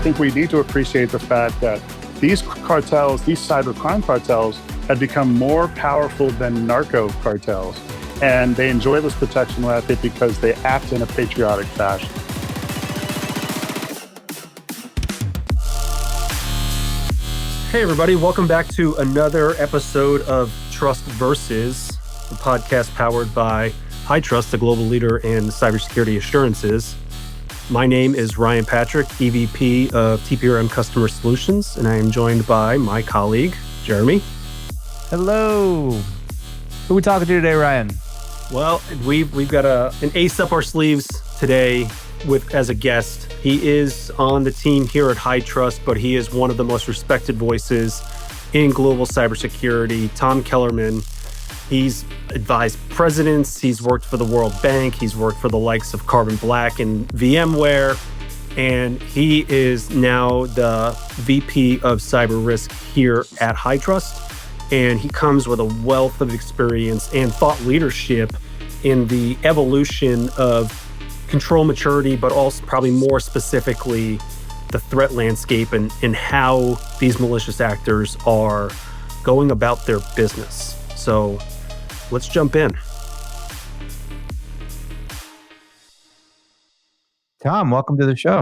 think we need to appreciate the fact that these cartels, these cybercrime cartels, have become more powerful than narco cartels. And they enjoy this protection racket because they act in a patriotic fashion. Hey everybody, welcome back to another episode of Trust Versus, the podcast powered by HITRUST, the global leader in cybersecurity assurances. My name is Ryan Patrick, EVP of TPRM Customer Solutions, and I am joined by my colleague, Jeremy. Hello. Who are we talking to today, Ryan? Well, we've got an ace up our sleeves today as a guest. He is on the team here at HITRUST, but he is one of the most respected voices in global cybersecurity, Tom Kellermann. He's advised presidents, he's worked for the World Bank, he's worked for the likes of Carbon Black and VMware, and he is now the VP of Cyber Risk here at HITRUST. And he comes with a wealth of experience and thought leadership in the evolution of control maturity, but also probably more specifically the threat landscape and how these malicious actors are going about their business. So let's jump in. Tom, welcome to the show.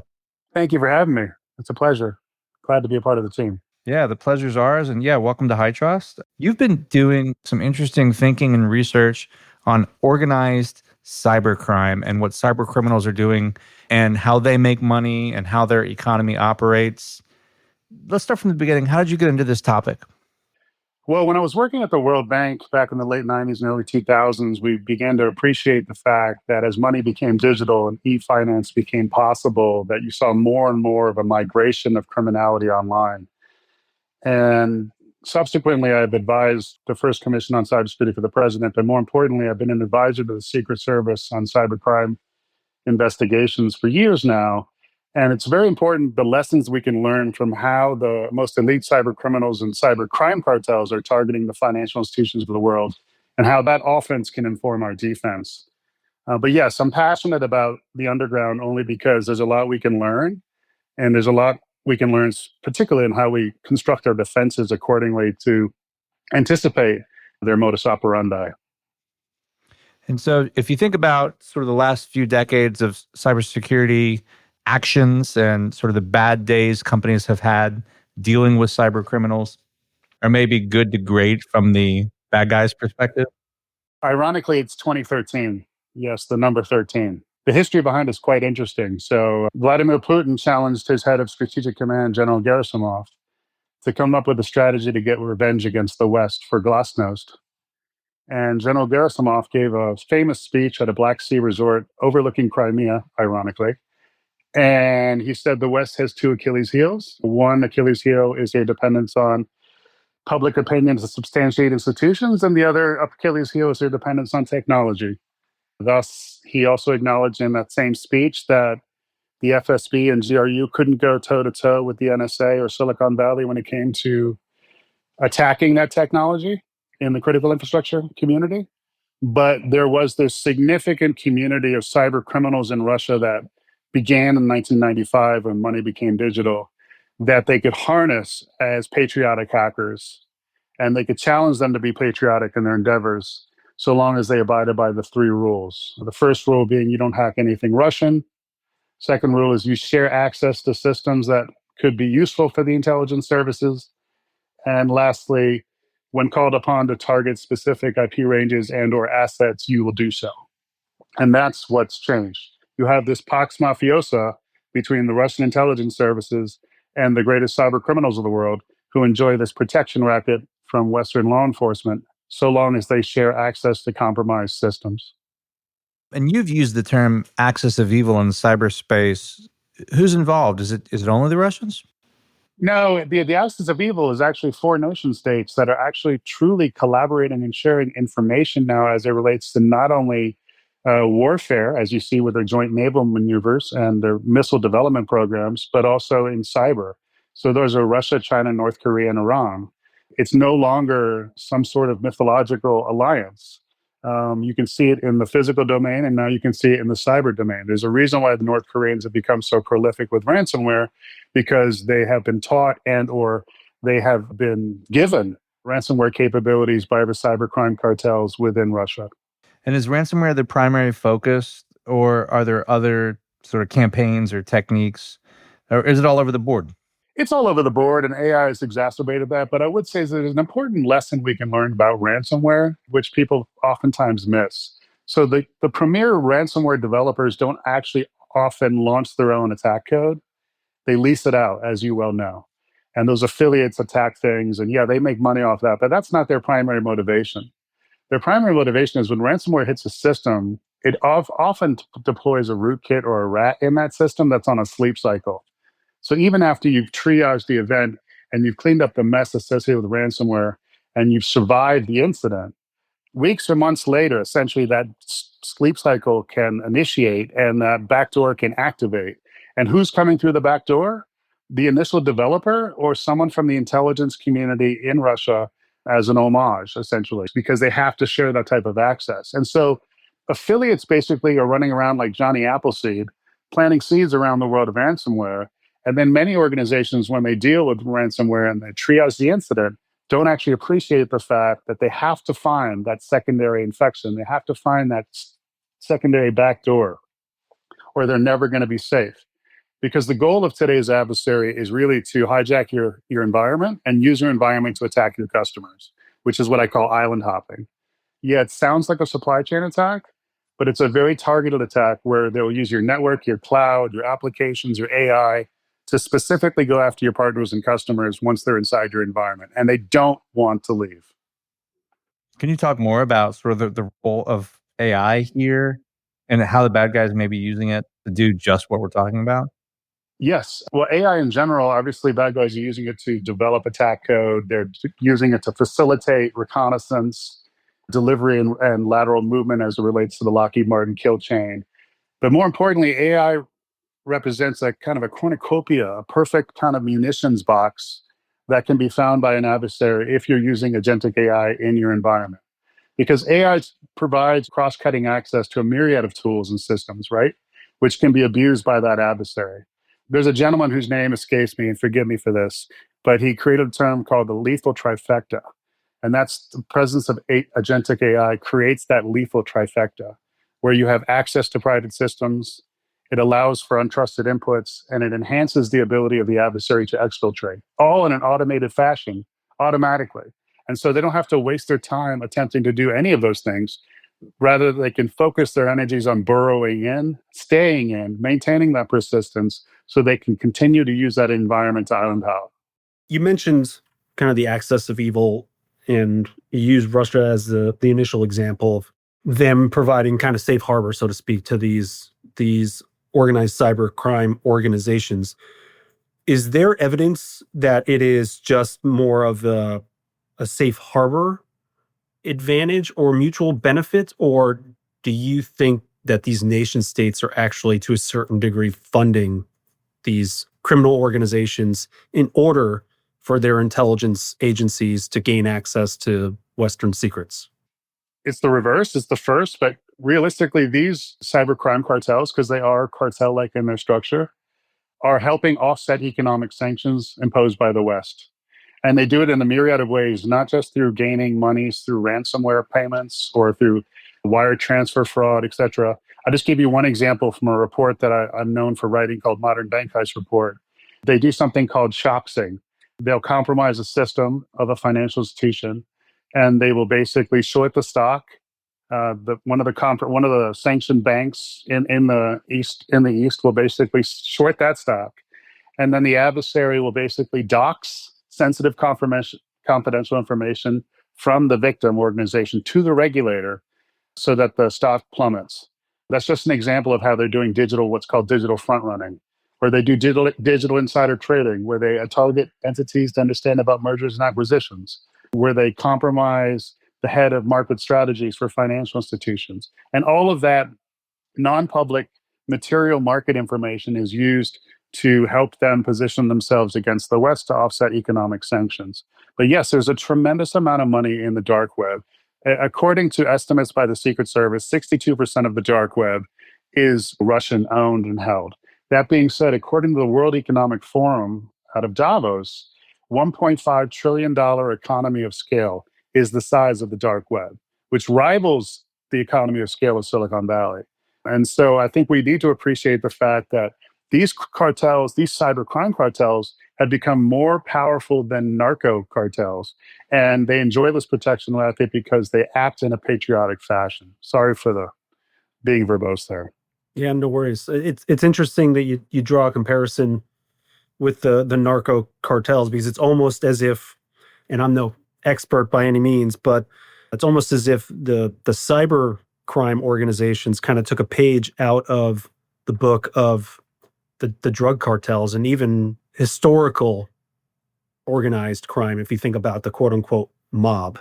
Thank you for having me. It's a pleasure. Glad to be a part of the team. Yeah, the pleasure's ours. And yeah, welcome to HITRUST. You've been doing some interesting thinking and research on organized cybercrime and what cyber criminals are doing and how they make money and how their economy operates. Let's start from the beginning. How did you get into this topic? Well, when I was working at the World Bank back in the late 90s and early 2000s, we began to appreciate the fact that as money became digital and e-finance became possible, that you saw more and more of a migration of criminality online. And subsequently, I've advised the first commission on cybersecurity for the president, but more importantly, I've been an advisor to the Secret Service on cybercrime investigations for years now. And it's very important the lessons we can learn from how the most elite cyber criminals and cybercrime cartels are targeting the financial institutions of the world and how that offense can inform our defense. But yes, I'm passionate about the underground only because there's a lot we can learn, and there's a lot we can learn, particularly in how we construct our defenses accordingly to anticipate their modus operandi. And so if you think about sort of the last few decades of cybersecurity actions and sort of the bad days companies have had dealing with cyber criminals, or maybe good to great from the bad guys' perspective? Ironically, it's 2013. Yes, the number 13. The history behind it is quite interesting. So Vladimir Putin challenged his head of strategic command, General Gerasimov, to come up with a strategy to get revenge against the West for Glasnost. And General Gerasimov gave a famous speech at a Black Sea resort overlooking Crimea, ironically. And he said the West has two Achilles heels. One Achilles heel is their dependence on public opinion to substantiate institutions, and the other Achilles heel is their dependence on technology. Thus, he also acknowledged in that same speech that the FSB and GRU couldn't go toe-to-toe with the NSA or Silicon Valley when it came to attacking that technology in the critical infrastructure community. But there was this significant community of cyber criminals in Russia that began in 1995 when money became digital, that they could harness as patriotic hackers, and they could challenge them to be patriotic in their endeavors so long as they abided by the three rules. The first rule being you don't hack anything Russian. Second rule is you share access to systems that could be useful for the intelligence services. And lastly, when called upon to target specific IP ranges and or assets, you will do so. And that's what's changed. You have this Pax Mafiosa between the Russian intelligence services and the greatest cyber criminals of the world who enjoy this protection racket from Western law enforcement so long as they share access to compromised systems. And you've used the term axis of evil in cyberspace. Who's involved? Is it only the Russians? No, the axis of evil is actually four nation states that are actually truly collaborating and sharing information now as it relates to not only warfare, as you see with their joint naval maneuvers and their missile development programs, but also in cyber. So those are Russia, China, North Korea, and Iran. It's no longer some sort of mythological alliance. You can see it in the physical domain, and now you can see it in the cyber domain. There's a reason why the North Koreans have become so prolific with ransomware, because they have been taught and or they have been given ransomware capabilities by the cybercrime cartels within Russia. And is ransomware the primary focus, or are there other sort of campaigns or techniques, or is it all over the board? It's all over the board, and AI has exacerbated that. But I would say there's an important lesson we can learn about ransomware, which people oftentimes miss. So the premier ransomware developers don't actually often launch their own attack code. They lease it out, as you well know. And those affiliates attack things, and yeah, they make money off that, but that's not their primary motivation. Their primary motivation is when ransomware hits a system, it often deploys a rootkit or a rat in that system that's on a sleep cycle. So even after you've triaged the event and you've cleaned up the mess associated with ransomware and you've survived the incident, weeks or months later, essentially that sleep cycle can initiate and that backdoor can activate. And who's coming through the back door? The initial developer or someone from the intelligence community in Russia as an homage, essentially, because they have to share that type of access. And so affiliates basically are running around like Johnny Appleseed, planting seeds around the world of ransomware. And then many organizations, when they deal with ransomware and they triage the incident, don't actually appreciate the fact that they have to find that secondary infection. They have to find that secondary backdoor, or they're never going to be safe. Because the goal of today's adversary is really to hijack your environment and use your environment to attack your customers, which is what I call island hopping. Yeah, it sounds like a supply chain attack, but it's a very targeted attack where they'll use your network, your cloud, your applications, your AI to specifically go after your partners and customers once they're inside your environment, and they don't want to leave. Can you talk more about sort of the role of AI here and how the bad guys may be using it to do just what we're talking about? Yes. Well, AI in general, obviously, bad guys are using it to develop attack code. They're using it to facilitate reconnaissance, delivery, and lateral movement as it relates to the Lockheed Martin kill chain. But more importantly, AI represents a kind of a cornucopia, a perfect kind of munitions box that can be found by an adversary if you're using agentic AI in your environment. Because AI provides cross-cutting access to a myriad of tools and systems, right? Which can be abused by that adversary. There's a gentleman whose name escapes me, and forgive me for this, but he created a term called the lethal trifecta. And that's the presence of agentic AI creates that lethal trifecta, where you have access to private systems, it allows for untrusted inputs, and it enhances the ability of the adversary to exfiltrate, all in an automated fashion, automatically. And so they don't have to waste their time attempting to do any of those things. Rather, they can focus their energies on burrowing in, staying in, maintaining that persistence so they can continue to use that environment to island hop. You mentioned kind of the axis of evil, and you used Russia as the initial example of them providing kind of safe harbor, so to speak, to these organized cybercrime organizations. Is there evidence that it is just more of a safe harbor advantage or mutual benefit, or do you think that these nation states are actually to a certain degree funding these criminal organizations in order for their intelligence agencies to gain access to Western secrets? It's the reverse, it's the first, but realistically, these cybercrime cartels, because they are cartel-like in their structure, are helping offset economic sanctions imposed by the West. And they do it in a myriad of ways, not just through gaining monies through ransomware payments or through wire transfer fraud, et cetera. I'll just give you one example from a report that I'm known for writing called Modern Bank Heist Report. They do something called shoxing. They'll compromise a system of a financial institution, and they will basically short the stock. One of the sanctioned banks in the east will basically short that stock, and then the adversary will basically dox sensitive confidential information from the victim organization to the regulator so that the stock plummets. That's just an example of how they're doing what's called digital front running, where they do digital insider trading, where they target entities to understand about mergers and acquisitions, where they compromise the head of market strategies for financial institutions. And all of that non-public material market information is used to help them position themselves against the West to offset economic sanctions. But yes, there's a tremendous amount of money in the dark web. According to estimates by the Secret Service, 62% of the dark web is Russian owned and held. That being said, according to the World Economic Forum out of Davos, $1.5 trillion economy of scale is the size of the dark web, which rivals the economy of scale of Silicon Valley. And so I think we need to appreciate the fact that these cartels, these cybercrime cartels, had become more powerful than narco cartels. And they enjoy this protection method because they act in a patriotic fashion. Sorry for the being verbose there. Yeah, no worries. It's interesting that you draw a comparison with the narco cartels, because it's almost as if, and I'm no expert by any means, but it's almost as if the cyber crime organizations kind of took a page out of the book of the drug cartels and even historical organized crime. If you think about the quote unquote mob,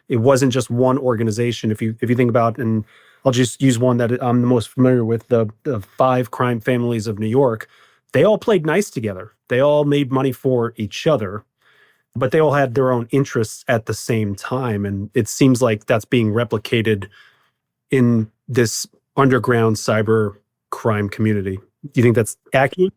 it wasn't just one organization. If you think about, and I'll just use one that I'm the most familiar with, the five crime families of New York. They all played nice together. They all made money for each other, but they all had their own interests at the same time. And it seems like that's being replicated in this underground cyber crime community. Do you think that's accurate?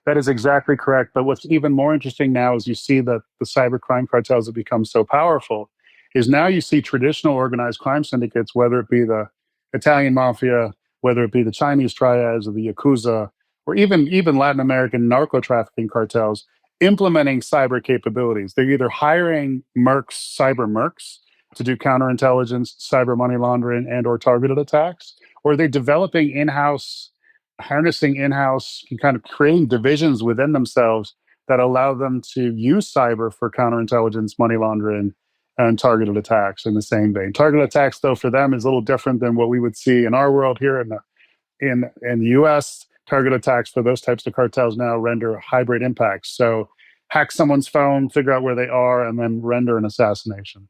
That is exactly correct. But what's even more interesting now is you see that the cybercrime cartels have become so powerful is now you see traditional organized crime syndicates, whether it be the Italian mafia, whether it be the Chinese triads or the Yakuza, or even Latin American narco-trafficking cartels, implementing cyber capabilities. They're either hiring cyber mercs, to do counterintelligence, cyber money laundering, and or targeted attacks, or they're developing in-house, harnessing in-house, and kind of creating divisions within themselves that allow them to use cyber for counterintelligence, money laundering, and targeted attacks in the same vein. Targeted attacks, though, for them is a little different than what we would see in our world here in the US. Target attacks for those types of cartels now render hybrid impacts. So hack someone's phone, figure out where they are, and then render an assassination.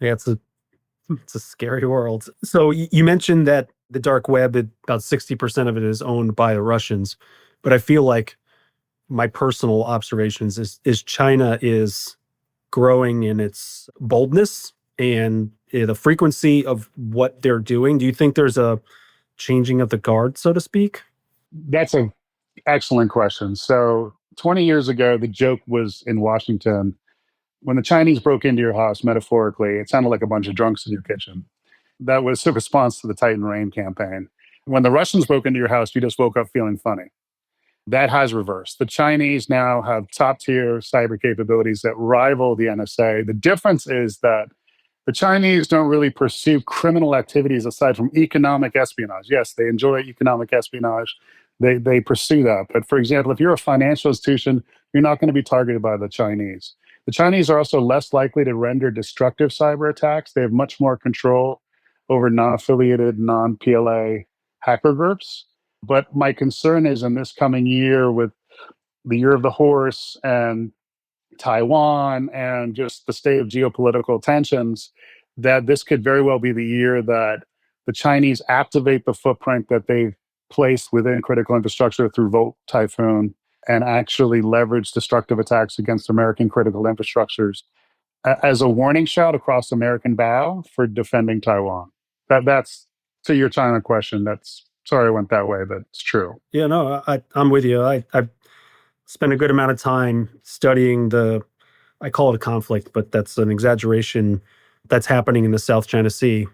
Yeah, it's a scary world. So you mentioned that the dark web, about 60% of it is owned by the Russians, but I feel like my personal observations is China is growing in its boldness and the frequency of what they're doing. Do you think there's a changing of the guard, so to speak? That's an excellent question. So 20 years ago, the joke was in Washington, when the Chinese broke into your house, metaphorically, it sounded like a bunch of drunks in your kitchen. That was a response to the Titan Rain campaign. When the Russians broke into your house, you just woke up feeling funny. That has reversed. The Chinese now have top tier cyber capabilities that rival the NSA. The difference is that the Chinese don't really pursue criminal activities aside from economic espionage. Yes, they enjoy economic espionage. They pursue that. But for example, if you're a financial institution, you're not going to be targeted by the Chinese. The Chinese are also less likely to render destructive cyber attacks. They have much more control over non-affiliated, non-PLA hacker groups. But my concern is in this coming year, with the year of the horse and Taiwan and just the state of geopolitical tensions, that this could very well be the year that the Chinese activate the footprint that they've placed within critical infrastructure through Volt Typhoon and actually leverage destructive attacks against American critical infrastructures as a warning shot across American bow for defending Taiwan. That's to your China question. That's sorry I went that way, but it's true. Yeah, no, I'm with you. I've spent a good amount of time studying I call it a conflict, but that's an exaggeration, that's happening in the South China Sea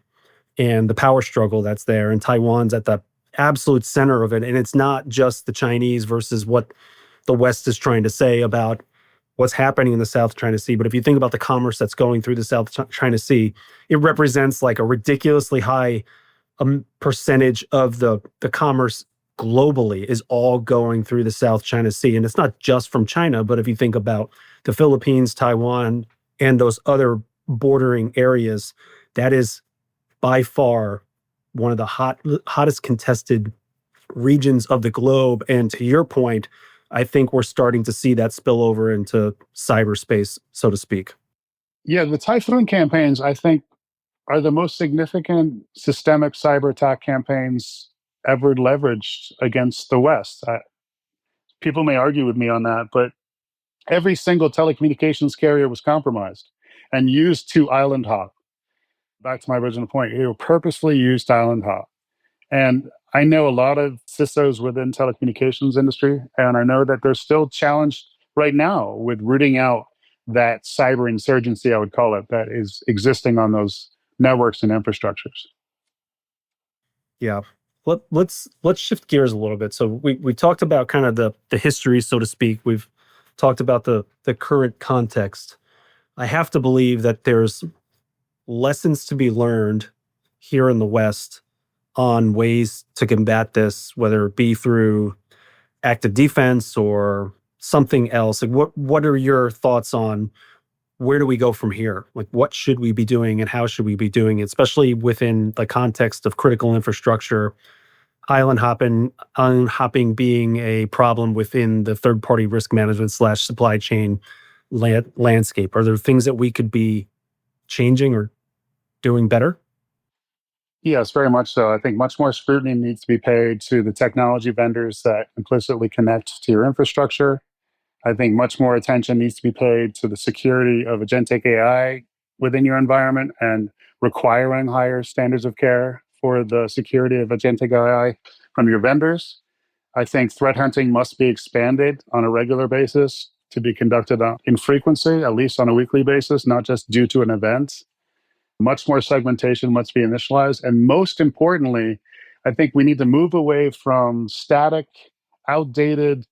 and the power struggle that's there. And Taiwan's at the absolute center of it. And it's not just the Chinese versus what the West is trying to say about what's happening in the South China Sea. But if you think about the commerce that's going through the South China Sea, it represents like a ridiculously high percentage of the commerce globally is all going through the South China Sea. And it's not just from China, but if you think about the Philippines, Taiwan, and those other bordering areas, that is by far one of the hottest contested regions of the globe. And to your point, I think we're starting to see that spill over into cyberspace, so to speak. Yeah, the Typhoon campaigns, I think, are the most significant systemic cyber attack campaigns ever leveraged against the West. People may argue with me on that, but every single telecommunications carrier was compromised and used to island hop. Back to my original point, they were purposely used to island hop. And I know a lot of CISOs within telecommunications industry, and I know that they're still challenged right now with rooting out that cyber insurgency, I would call it, that is existing on those networks and infrastructures. Yeah. Let's shift gears a little bit. So we talked about kind of the history, so to speak. We've talked about the current context. I have to believe that there's lessons to be learned here in the West on ways to combat this, whether it be through active defense or something else. Like what are your thoughts on where do we go from here? Like what should we be doing and how should we be doing it, especially within the context of critical infrastructure, island hopping being a problem within the third party risk management / supply chain landscape? Are there things that we could be changing or doing better? Yes, very much so. I think much more scrutiny needs to be paid to the technology vendors that implicitly connect to your infrastructure. I think much more attention needs to be paid to the security of agentic AI within your environment and requiring higher standards of care for the security of agentic AI from your vendors. I think threat hunting must be expanded on a regular basis to be conducted in frequency, at least on a weekly basis, not just due to an event. Much more segmentation must be initialized. And most importantly, I think we need to move away from static, outdated,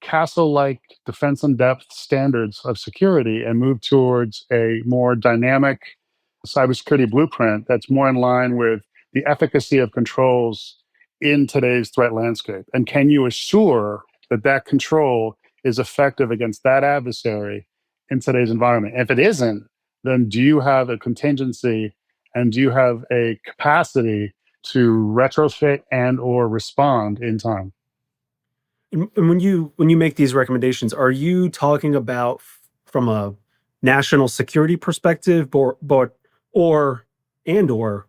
castle like defense in depth standards of security and move towards a more dynamic cybersecurity blueprint that's more in line with the efficacy of controls in today's threat landscape. And can you assure that that control is effective against that adversary in today's environment? If it isn't, then do you have a contingency and do you have a capacity to retrofit and or respond in time? And when you make these recommendations, are you talking about from a national security perspective, or and or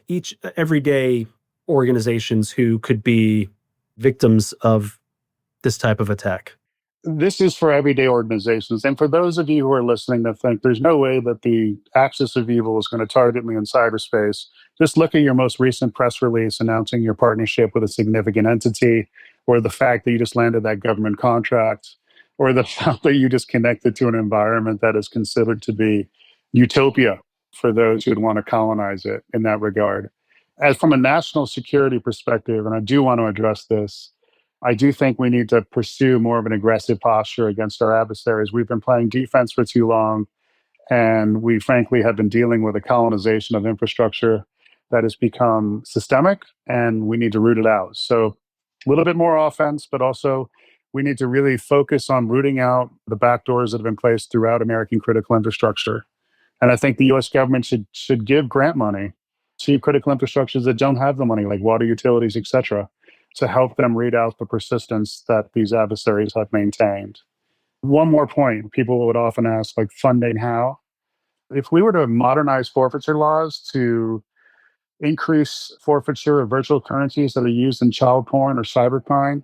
each everyday organizations who could be victims of this type of attack? This is for everyday organizations. And for those of you who are listening that think there's no way that the axis of evil is going to target me in cyberspace, just look at your most recent press release announcing your partnership with a significant entity, or the fact that you just landed that government contract, or the fact that you just connected to an environment that is considered to be utopia for those who'd want to colonize it in that regard. As from a national security perspective, and I do want to address this, I do think we need to pursue more of an aggressive posture against our adversaries. We've been playing defense for too long, and we frankly have been dealing with a colonization of infrastructure that has become systemic, and we need to root it out. So, a little bit more offense, but also we need to really focus on rooting out the backdoors that have been placed throughout American critical infrastructure. And I think the US government should give grant money to critical infrastructures that don't have the money, like water utilities, et cetera, to help them read out the persistence that these adversaries have maintained. One more point people would often ask, like funding how? If we were to modernize forfeiture laws to increase forfeiture of virtual currencies that are used in child porn or cybercrime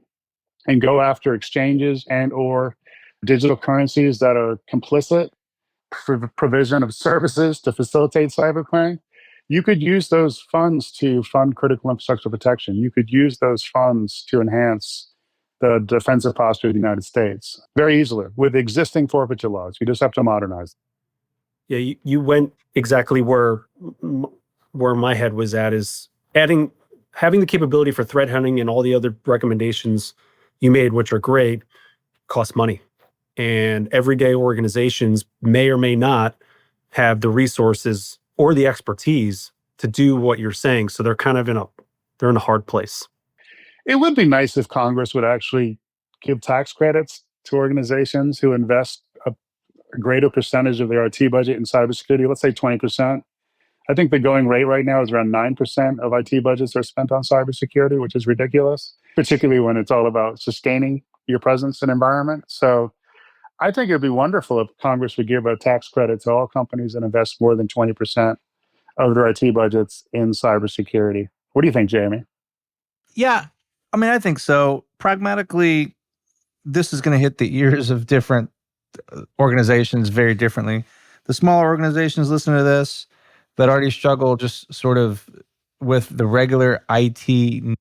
and go after exchanges and or digital currencies that are complicit for the provision of services to facilitate cybercrime, you could use those funds to fund critical infrastructure protection. You could use those funds to enhance the defensive posture of the United States very easily with existing forfeiture laws. You just have to modernize. Yeah, you went exactly where my head was at, is having the capability for threat hunting and all the other recommendations you made, which are great, cost money. And everyday organizations may or may not have the resources or the expertise to do what you're saying. So they're kind of they're in a hard place. It would be nice if Congress would actually give tax credits to organizations who invest a greater percentage of their IT budget in cybersecurity, let's say 20%. I think the going rate right now is around 9% of IT budgets are spent on cybersecurity, which is ridiculous, particularly when it's all about sustaining your presence and environment. So I think it'd be wonderful if Congress would give a tax credit to all companies that invest more than 20% of their IT budgets in cybersecurity. What do you think, Jamie? Yeah, I mean, I think so. Pragmatically, this is going to hit the ears of different organizations very differently. The smaller organizations listen to this. that already struggle just sort of with the regular IT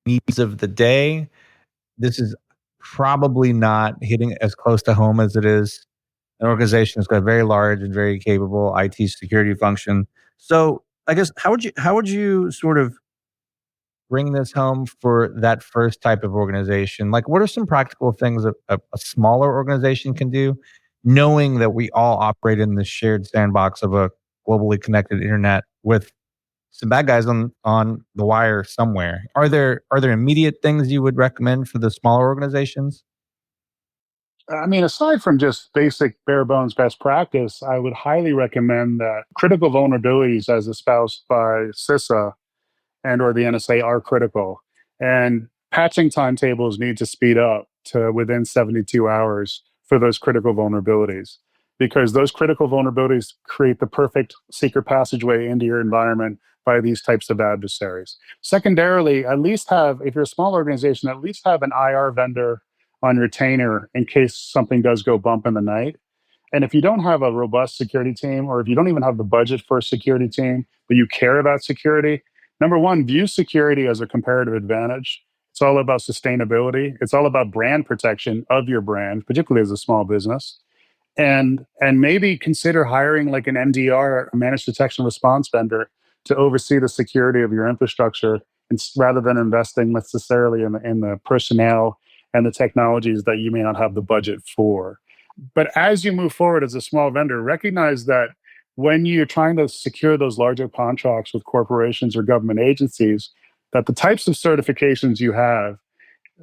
needs of the day. This is probably not hitting as close to home as it is an organization that's got a very large and very capable IT security function. So I guess how would you sort of bring this home for that first type of organization? Like, what are some practical things a smaller organization can do, knowing that we all operate in this shared sandbox of a globally connected internet with some bad guys on the wire somewhere? Are there immediate things you would recommend for the smaller organizations? I mean, aside from just basic bare bones best practice, I would highly recommend that critical vulnerabilities as espoused by CISA and or the NSA are critical. And patching timetables need to speed up to within 72 hours for those critical vulnerabilities because those critical vulnerabilities create the perfect secret passageway into your environment by these types of adversaries. Secondarily, at least have, if you're a small organization, at least have an IR vendor on retainer in case something does go bump in the night. And if you don't have a robust security team, or if you don't even have the budget for a security team, but you care about security, number one, view security as a comparative advantage. It's all about sustainability. It's all about brand protection of your brand, particularly as a small business. And maybe consider hiring like an MDR, a managed detection response vendor, to oversee the security of your infrastructure, rather than investing necessarily in the personnel and the technologies that you may not have the budget for. But as you move forward as a small vendor, recognize that when you're trying to secure those larger contracts with corporations or government agencies, that the types of certifications you have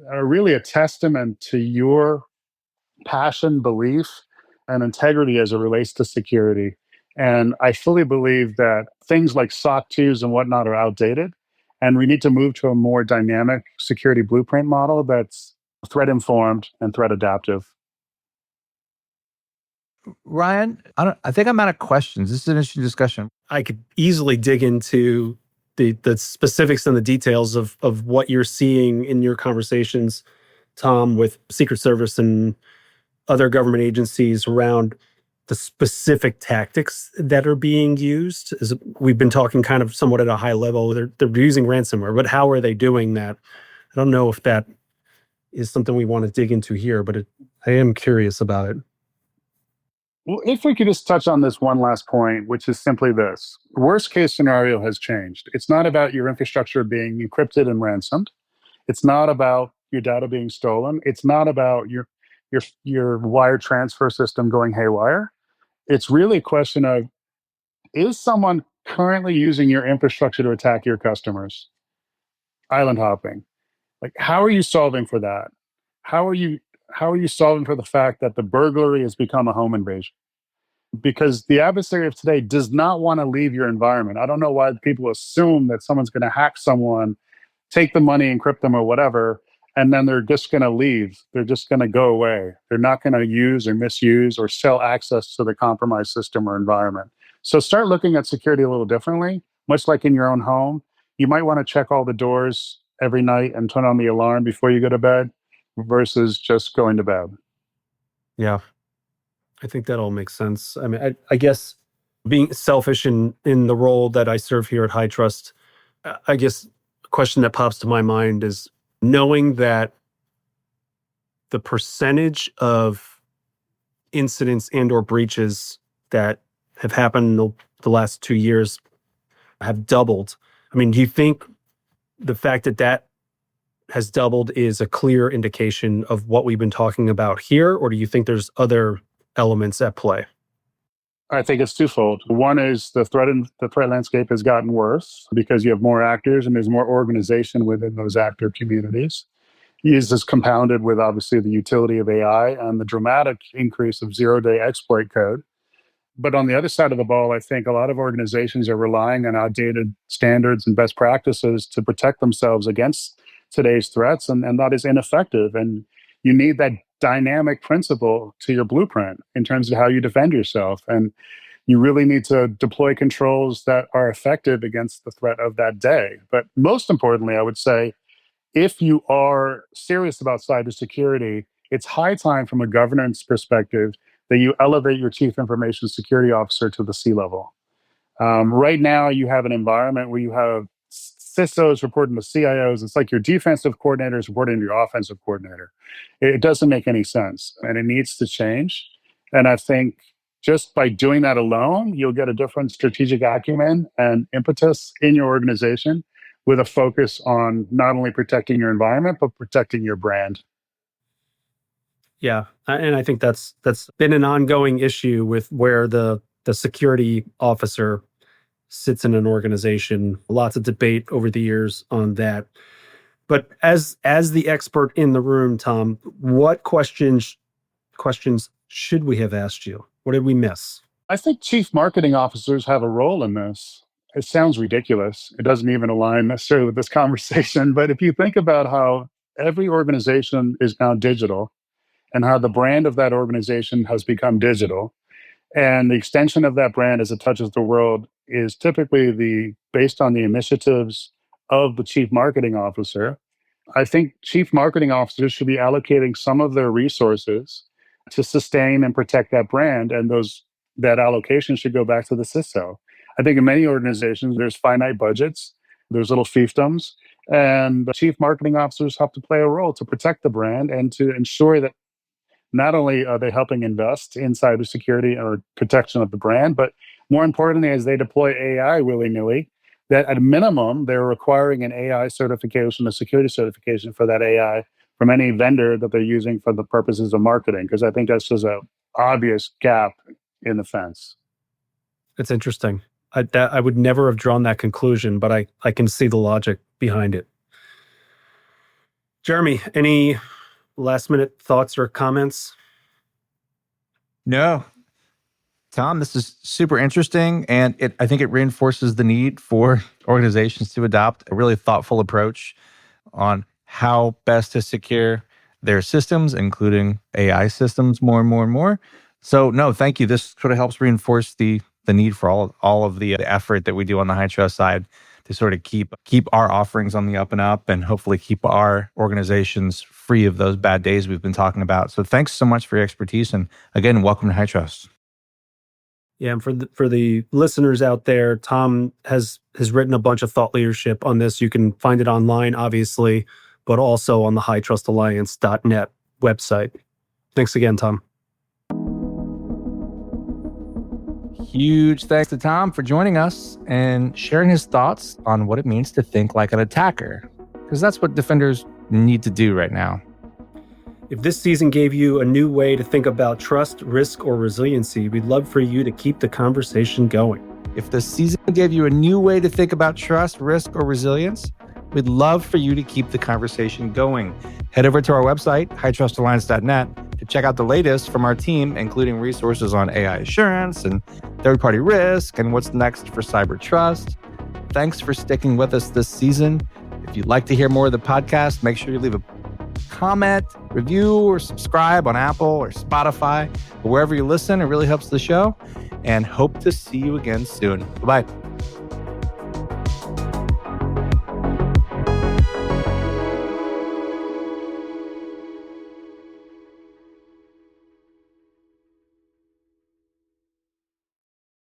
are really a testament to your passion, belief, and integrity as it relates to security. And I fully believe that things like SOC 2s and whatnot are outdated. And we need to move to a more dynamic security blueprint model that's threat informed and threat adaptive. Ryan, I think I'm out of questions. This is an interesting discussion. I could easily dig into the specifics and the details of what you're seeing in your conversations, Tom, with Secret Service and other government agencies around the specific tactics that are being used. As we've been talking kind of somewhat at a high level, they're using ransomware, but how are they doing that? I don't know if that is something we want to dig into here, but I am curious about it. Well, if we could just touch on this one last point, which is simply this: worst case scenario has changed. It's not about your infrastructure being encrypted and ransomed. It's not about your data being stolen. It's not about your wire transfer system going haywire. It's really a question of, is someone currently using your infrastructure to attack your customers? Island hopping. Like, how are you solving for that? How are you how are you solving for the fact that the burglary has become a home invasion? Because the adversary of today does not want to leave your environment. I don't know why people assume that someone's going to hack someone, take the money, encrypt them, or whatever, and then they're just going to leave. They're just going to go away. They're not going to use or misuse or sell access to the compromised system or environment. So start looking at security a little differently, much like in your own home. You might want to check all the doors every night and turn on the alarm before you go to bed versus just going to bed. Yeah, I think that all makes sense. I mean, I guess being selfish in the role that I serve here at High Trust, I guess a question that pops to my mind is knowing that the percentage of incidents and or breaches that have happened in the last 2 years have doubled. I mean, do you think the fact that has doubled is a clear indication of what we've been talking about here, or do you think there's other elements at play? I think it's twofold. One is the threat landscape has gotten worse because you have more actors and there's more organization within those actor communities. This is compounded with obviously the utility of AI and the dramatic increase of zero-day exploit code. But on the other side of the ball, I think a lot of organizations are relying on outdated standards and best practices to protect themselves against today's threats, and that is ineffective. And you need that dynamic principle to your blueprint in terms of how you defend yourself. And you really need to deploy controls that are effective against the threat of that day. But most importantly, I would say, if you are serious about cybersecurity, it's high time from a governance perspective that you elevate your chief information security officer to the C level. Right now, you have an environment where you have CISOs reporting to CIOs. It's like your defensive coordinator is reporting to your offensive coordinator. It doesn't make any sense, and it needs to change. And I think just by doing that alone, you'll get a different strategic acumen and impetus in your organization with a focus on not only protecting your environment, but protecting your brand. Yeah, and I think that's been an ongoing issue with where the security officer sits in an organization. Lots of debate over the years on that. But as the expert in the room, Tom, what questions should we have asked you? What did we miss? I think chief marketing officers have a role in this. It sounds ridiculous. It doesn't even align necessarily with this conversation. But if you think about how every organization is now digital and how the brand of that organization has become digital, and the extension of that brand as it touches the world is typically based on the initiatives of the chief marketing officer. I think chief marketing officers should be allocating some of their resources to sustain and protect that brand, and that allocation should go back to the CISO. I think in many organizations there's finite budgets, there's little fiefdoms, and the chief marketing officers have to play a role to protect the brand and to ensure that not only are they helping invest in cybersecurity or protection of the brand, but more importantly, as they deploy AI willy-nilly, that at a minimum, they're requiring an AI certification, a security certification for that AI from any vendor that they're using for the purposes of marketing, because I think that's just an obvious gap in the fence. It's interesting. I would never have drawn that conclusion, but I can see the logic behind it. Jeremy, any last minute thoughts or comments? No. Tom, this is super interesting, and I think it reinforces the need for organizations to adopt a really thoughtful approach on how best to secure their systems, including AI systems, more and more and more. So, no, thank you. This sort of helps reinforce the need for all of the effort that we do on the HITRUST side to sort of keep our offerings on the up and up, and hopefully keep our organizations free of those bad days we've been talking about. So thanks so much for your expertise. And again, welcome to HITRUST. Yeah, and for the listeners out there, Tom has written a bunch of thought leadership on this. You can find it online, obviously, but also on the HITRUSTalliance.net website. Thanks again, Tom. Huge thanks to Tom for joining us and sharing his thoughts on what it means to think like an attacker, because that's what defenders need to do right now. If this season gave you a new way to think about trust, risk, or resiliency, we'd love for you to keep the conversation going. If this season gave you a new way to think about trust, risk, or resilience, we'd love for you to keep the conversation going. Head over to our website, HITRUSTalliance.net, to check out the latest from our team, including resources on AI assurance and third-party risk and what's next for cyber trust. Thanks for sticking with us this season. If you'd like to hear more of the podcast, make sure you leave a comment, review, or subscribe on Apple or Spotify or wherever you listen. It really helps the show. And hope to see you again soon. Bye-bye.